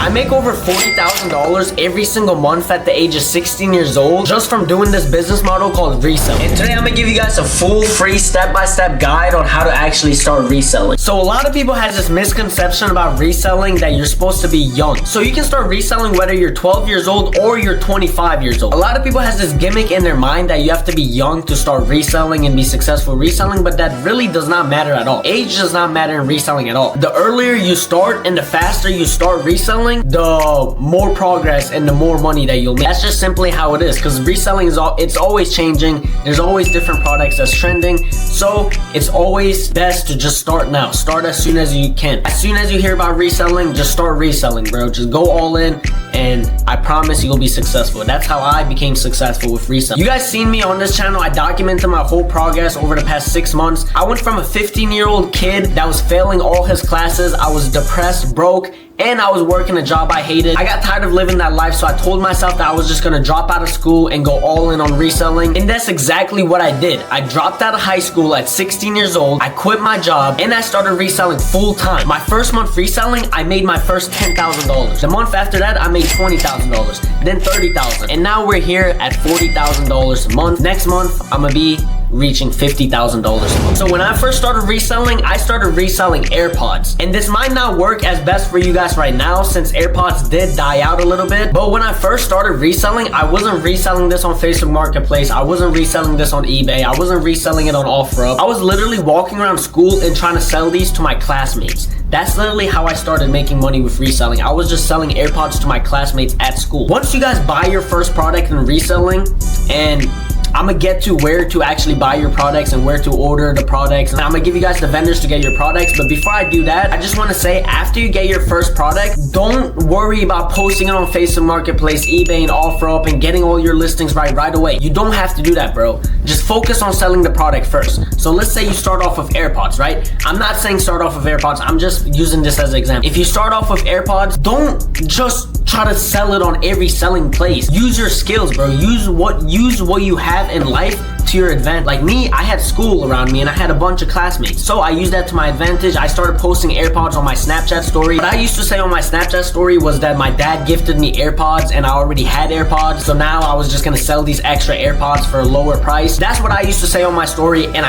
I make over $40,000 every single month at the age of 16 years old just from doing this business model called reselling. And today I'm gonna give you guys a full free step-by-step guide on how to actually start reselling. So a lot of people has this misconception about reselling that you're supposed to be young. So you can start reselling whether you're 12 years old or you're 25 years old. A lot of people has this gimmick in their mind that you have to be young to start reselling and be successful reselling, but that really does not matter at all. Age does not matter in reselling at all. The earlier you start and the faster you start reselling, the more progress and the more money that you'll make. That's just simply how it is, because reselling is it's always changing. There's always different products that's trending. So it's always best to just start now. Start as soon as you can. As soon as you hear about reselling, just start reselling, bro. Just go all in, and I promise you'll be successful. That's how I became successful with reselling. You guys seen me on this channel. I documented my whole progress over the past 6 months. I went from a 15-year-old kid that was failing all his classes. I was depressed, broke, and I was working a job I hated. I got tired of living that life, so I told myself that I was just gonna drop out of school and go all in on reselling. And that's exactly what I did. I dropped out of high school at 16 years old. I quit my job and I started reselling full time. My first month reselling, I made my first $10,000. The month after that, I made $20,000, then $30,000. And now we're here at $40,000 a month. Next month, I'm gonna be reaching $50,000 a month. So when I first started reselling, I started reselling AirPods. And this might not work as best for you guys right now since AirPods did die out a little bit. But when I first started reselling, I wasn't reselling this on Facebook Marketplace. I wasn't reselling this on eBay. I wasn't reselling it on OfferUp. I was literally walking around school and trying to sell these to my classmates. That's literally how I started making money with reselling. I was just selling AirPods to my classmates at school. Once you guys buy your first product in reselling, and I'm gonna get to where to actually buy your products and where to order the products. And I'm gonna give you guys the vendors to get your products. But before I do that, I just wanna say, after you get your first product, don't worry about posting it on Facebook Marketplace, eBay, and OfferUp and getting all your listings right away. You don't have to do that, bro. Just focus on selling the product first. So let's say you start off with AirPods, right? I'm not saying start off with AirPods. I'm just using this as an example. If you start off with AirPods, don't just try to sell it on every selling place. Use your skills, bro. Use what you have in life to your advantage. Like me, I had school around me and I had a bunch of classmates. So I used that to my advantage. I started posting AirPods on my Snapchat story. What I used to say on my Snapchat story was that my dad gifted me AirPods and I already had AirPods. So now I was just gonna sell these extra AirPods for a lower price. That's what I used to say on my story, and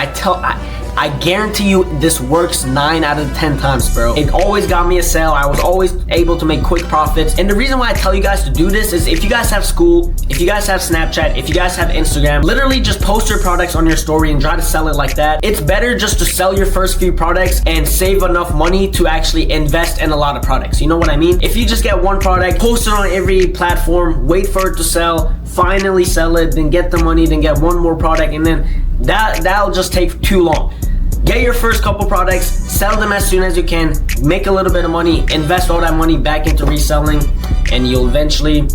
I guarantee you this works 9 out of 10 times, bro. It always got me a sale. I was always able to make quick profits. And the reason why I tell you guys to do this is if you guys have school, if you guys have Snapchat, if you guys have Instagram, literally just post your products on your story and try to sell it like that. It's better just to sell your first few products and save enough money to actually invest in a lot of products. You know what I mean? If you just get one product, post it on every platform, wait for it to sell, finally sell it, then get the money, then get one more product, and then that'll just take too long. Get your first couple products, sell them as soon as you can, make a little bit of money, invest all that money back into reselling, and you'll eventually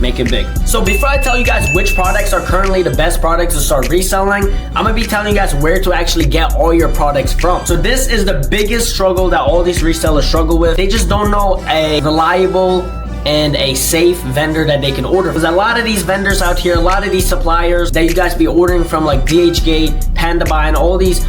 make it big. So before I tell you guys which products are currently the best products to start reselling, I'm gonna be telling you guys where to actually get all your products from. So this is the biggest struggle that all these resellers struggle with. They just don't know a reliable and a safe vendor that they can order. Because a lot of these vendors out here, a lot of these suppliers that you guys be ordering from, like DHgate, PandaBuy, and all these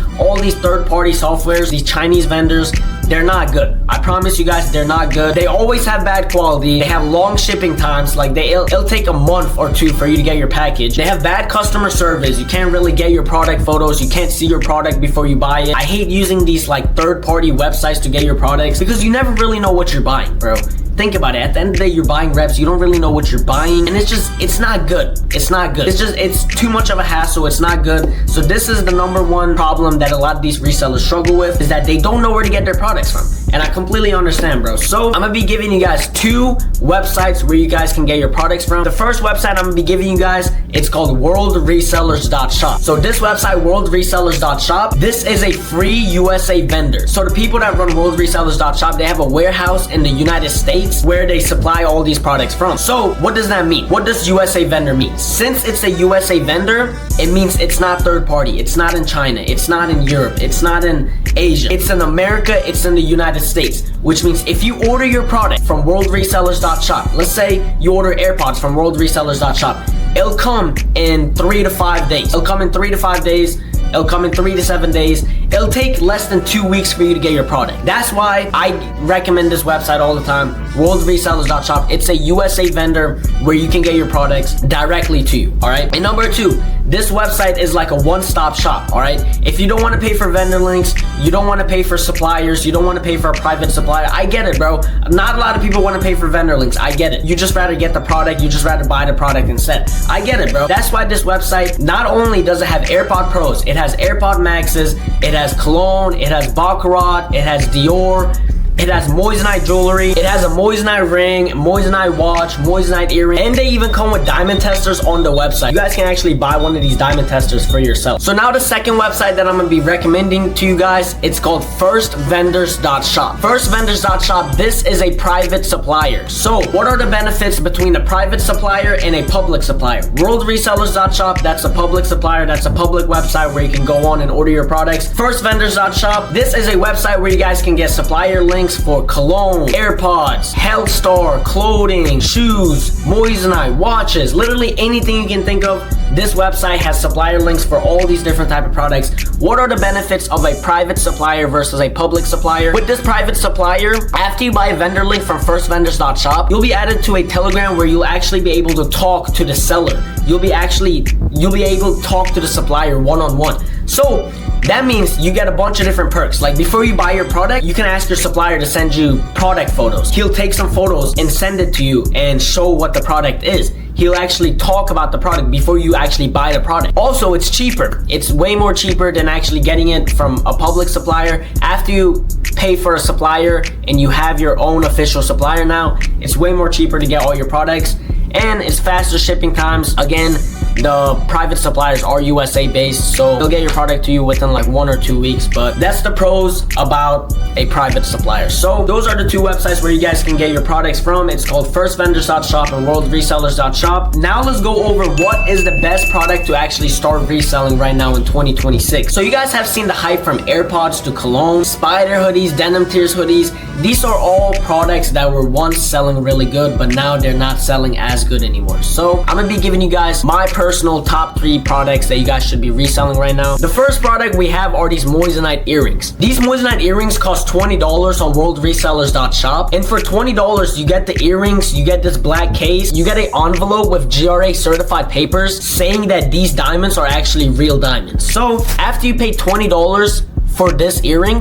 third-party softwares, these Chinese vendors, they're not good. I promise you guys, they're not good. They always have bad quality. They have long shipping times. Like it'll take a month or two for you to get your package. They have bad customer service. You can't really get your product photos. You can't see your product before you buy it. I hate using these like third-party websites to get your products because you never really know what you're buying, bro. Think about it. At the end of the day, you're buying reps. You don't really know what you're buying, and it's not good. It's not good. It's too much of a hassle. It's not good. So this is the number one problem that a lot of these resellers struggle with, is that they don't know where to get their products from. And I completely understand, bro. So I'm gonna be giving you guys 2 websites where you guys can get your products from. The first website I'm gonna be giving you guys, it's called worldresellers.shop. So this website, worldresellers.shop, this is a free USA vendor. So the people that run worldresellers.shop, they have a warehouse in the United States where they supply all these products from. So what does that mean? What does USA vendor mean? Since it's a USA vendor, it means it's not third party. It's not in China. It's not in Europe. It's not in Asia. It's in America. It's in the United States, which means if you order your product from worldresellers.shop, let's say you order AirPods from worldresellers.shop, it'll come in 3 to 5 days. It'll come in 3 to 5 days. It'll come in 3 to 7 days. It'll take less than 2 weeks for you to get your product. That's why I recommend this website all the time, worldresellers.shop. It's a USA vendor where you can get your products directly to you, all right? And number 2, this website is like a one-stop shop, all right? If you don't want to pay for vendor links, you don't want to pay for suppliers, you don't want to pay for a private supplier, I get it, bro. Not a lot of people want to pay for vendor links. I get it. You just rather get the product, you just rather buy the product instead. I get it, bro. That's why this website, not only does it have AirPod Pros, it has AirPod Maxes, it has cologne, it has Baccarat, it has Dior, it has Moissanite jewelry, it has a Moissanite ring, Moissanite watch, Moissanite earring, and they even come with diamond testers on the website. You guys can actually buy one of these diamond testers for yourself. So now the second website that I'm gonna be recommending to you guys, it's called firstvendors.shop. Firstvendors.shop, this is a private supplier. So what are the benefits between a private supplier and a public supplier? Worldresellers.shop, that's a public supplier, that's a public website where you can go on and order your products. Firstvendors.shop, this is a website where you guys can get supplier links for cologne, AirPods, Health Star, clothing, shoes, Moissanite, watches, literally anything you can think of. This website has supplier links for all these different type of products. What are the benefits of a private supplier versus a public supplier? With this private supplier, after you buy a vendor link from firstvendors.shop, you'll be added to a Telegram where you'll actually be able to talk to the seller. You'll be able to talk to the supplier one-on-one. So that means you get a bunch of different perks. Like before you buy your product, you can ask your supplier to send you product photos. He'll take some photos and send it to you and show what the product is. He'll actually talk about the product before you actually buy the product. Also, it's cheaper. It's way more cheaper than actually getting it from a public supplier. After you pay for a supplier and you have your own official supplier now, it's way more cheaper to get all your products. And it's faster shipping times. Again, the private suppliers are USA based, so they'll get your product to you within like 1 or 2 weeks. But that's the pros about a private supplier. So those are the two websites where you guys can get your products from. It's called firstvendors.shop and worldresellers.shop. Now let's go over what is the best product to actually start reselling right now in 2026. So you guys have seen the hype from AirPods to cologne, spider hoodies, denim tears hoodies. These are all products that were once selling really good, but now they're not selling as good anymore. So I'm gonna be giving you guys my personal top 3 products that you guys should be reselling right now. The first product we have are these Moissanite earrings. These Moissanite earrings cost $20 on worldresellers.shop, and for $20 you get the earrings, you get this black case, you get an envelope with GRA certified papers saying that these diamonds are actually real diamonds. So after you pay $20 for this earring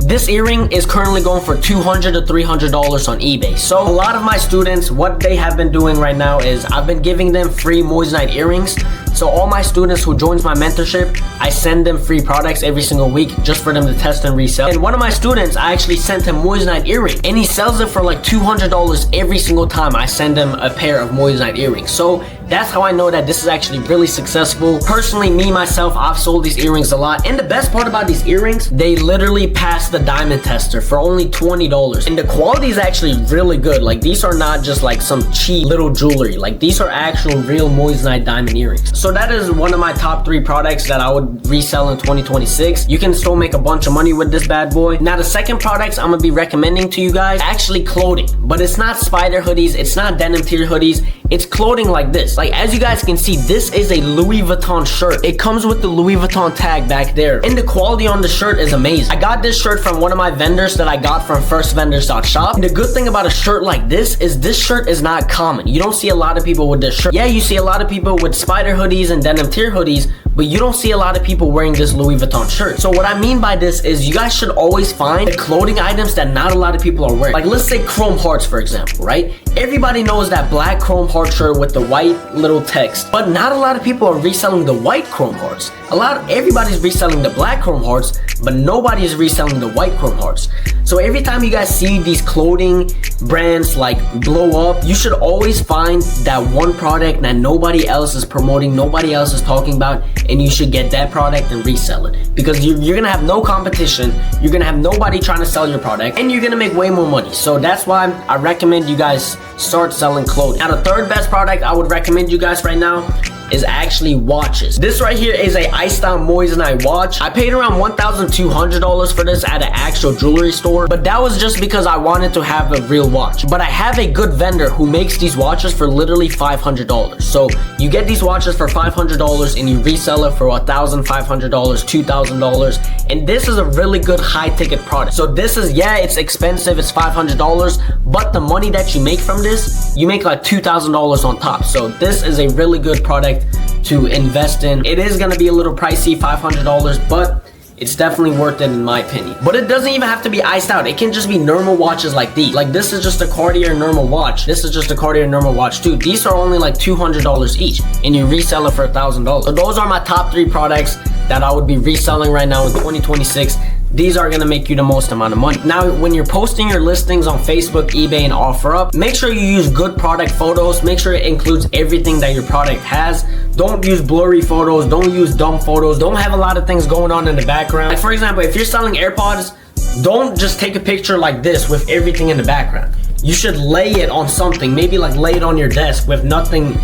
is currently going for $200 to $300 on eBay. So a lot of my students, what they have been doing right now is I've been giving them free Moissanite earrings. So all my students who joins my mentorship, I send them free products every single week just for them to test and resell. And one of my students, I actually sent him Moissanite earring, and he sells it for like $200 every single time I send him a pair of Moissanite earrings. So that's how I know that this is actually really successful. Personally, me, myself, I've sold these earrings a lot. And the best part about these earrings, they literally pass the diamond tester for only $20. And the quality is actually really good. Like these are not just like some cheap little jewelry. Like these are actual real Moissanite diamond earrings. So that is one of my top 3 products that I would resell in 2026. You can still make a bunch of money with this bad boy. Now the second products I'm gonna be recommending to you guys, actually clothing. But it's not spider hoodies, it's not denim tear hoodies. It's clothing like this. Like as you guys can see, this is a Louis Vuitton shirt. It comes with the Louis Vuitton tag back there. And the quality on the shirt is amazing. I got this shirt from one of my vendors that I got from firstvendors.shop. And the good thing about a shirt like this shirt is not common. You don't see a lot of people with this shirt. Yeah, you see a lot of people with spider hoodies and denim tear hoodies, but you don't see a lot of people wearing this Louis Vuitton shirt. So what I mean by this is you guys should always find the clothing items that not a lot of people are wearing. Like let's say chrome hearts, for example, right? Everybody knows that black chrome heart shirt with the white little text, but not a lot of people are reselling the white chrome hearts. Everybody's reselling the black chrome hearts, but nobody is reselling the white chrome hearts. So every time you guys see these clothing brands like blow up, you should always find that one product that nobody else is promoting, nobody else is talking about, and you should get that product and resell it. Because you're gonna have no competition, you're gonna have nobody trying to sell your product, and you're gonna make way more money. So that's why I recommend you guys start selling clothing. Now the third best product I would recommend you guys right now is actually watches. This right here is a iced out Moissanite watch. I paid around $1,200 for this at an actual jewelry store, but that was just because I wanted to have a real watch. But I have a good vendor who makes these watches for literally $500. So you get these watches for $500 and you resell it for $1,500, $2,000, and this is a really good high ticket product. So this is, yeah, it's expensive, it's $500, but the money that you make from this, you make like $2,000 on top. So this is a really good product to invest in. It is gonna be a little pricey, $500, but it's definitely worth it in my opinion. But it doesn't even have to be iced out. It can just be normal watches like these. Like this is just a Cartier normal watch. This is just a Cartier normal watch too. These are only like $200 each and you resell it for $1,000. So those are my top 3 products that I would be reselling right now in 2026. These are gonna make you the most amount of money. Now, when you're posting your listings on Facebook, eBay, and OfferUp, make sure you use good product photos. Make sure it includes everything that your product has. Don't use blurry photos. Don't use dumb photos. Don't have a lot of things going on in the background. Like for example, if you're selling AirPods, don't just take a picture like this with everything in the background. You should lay it on something. Maybe like lay it on your desk with nothing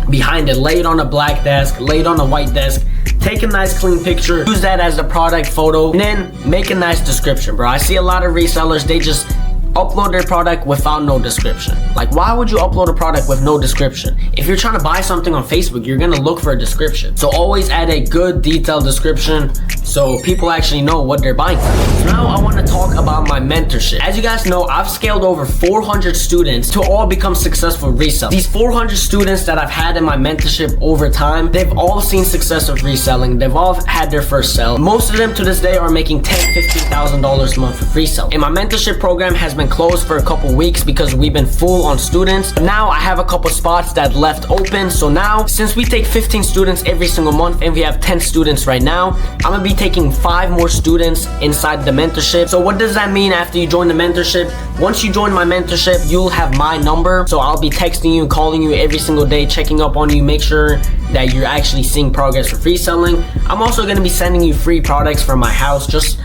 behind it. Lay it on a black desk, lay it on a white desk. Take a nice clean picture, use that as the product photo, and then make a nice description, bro. I see a lot of resellers, they just upload their product without no description. Like, why would you upload a product with no description? If you're trying to buy something on Facebook, you're gonna look for a description. So always add a good detailed description so people actually know what they're buying. So now I want to talk about my mentorship. As you guys know, I've scaled over 400 students to all become successful resellers. These 400 students that I've had in my mentorship over time, they've all seen success of reselling. They've all had their first sell. Most of them to this day are making $10,000, $15,000 a month with reselling. And my mentorship program has been closed for a couple weeks because we've been full on students. Now I have a couple spots that left open. So now, since we take 15 students every single month and we have 10 students right now, I'm gonna be taking 5 more students inside the mentorship. So what does that mean after you join the mentorship? Once you join my mentorship, you'll have my number. So I'll be texting you, calling you every single day, checking up on you, make sure that you're actually seeing progress with reselling. I'm also gonna be sending you free products from my house just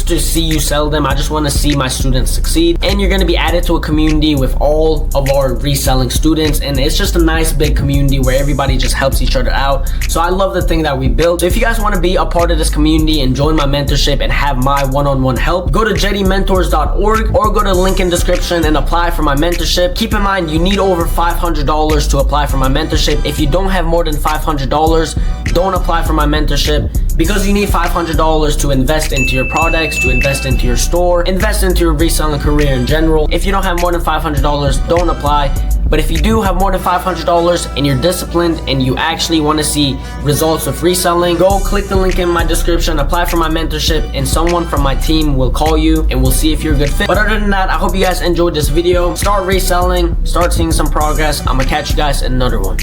to see you sell them. I just want to see my students succeed. And you're going to be added to a community with all of our reselling students, and it's just a nice big community where everybody just helps each other out. So I love the thing that we built. So if you guys want to be a part of this community and join my mentorship and have my one-on-one help, go to jedymentors.org or go to the link in description and apply for my mentorship. Keep in mind, you need over $500 to apply for my mentorship. If you don't have more than $500, don't apply for my mentorship, because you need $500 to invest into your products, to invest into your store, invest into your reselling career in general. If you don't have more than $500, don't apply. But if you do have more than $500 and you're disciplined and you actually want to see results of reselling, go click the link in my description, apply for my mentorship, and someone from my team will call you and we'll see if you're a good fit. But other than that, I hope you guys enjoyed this video. Start reselling, start seeing some progress. I'm gonna catch you guys in another one.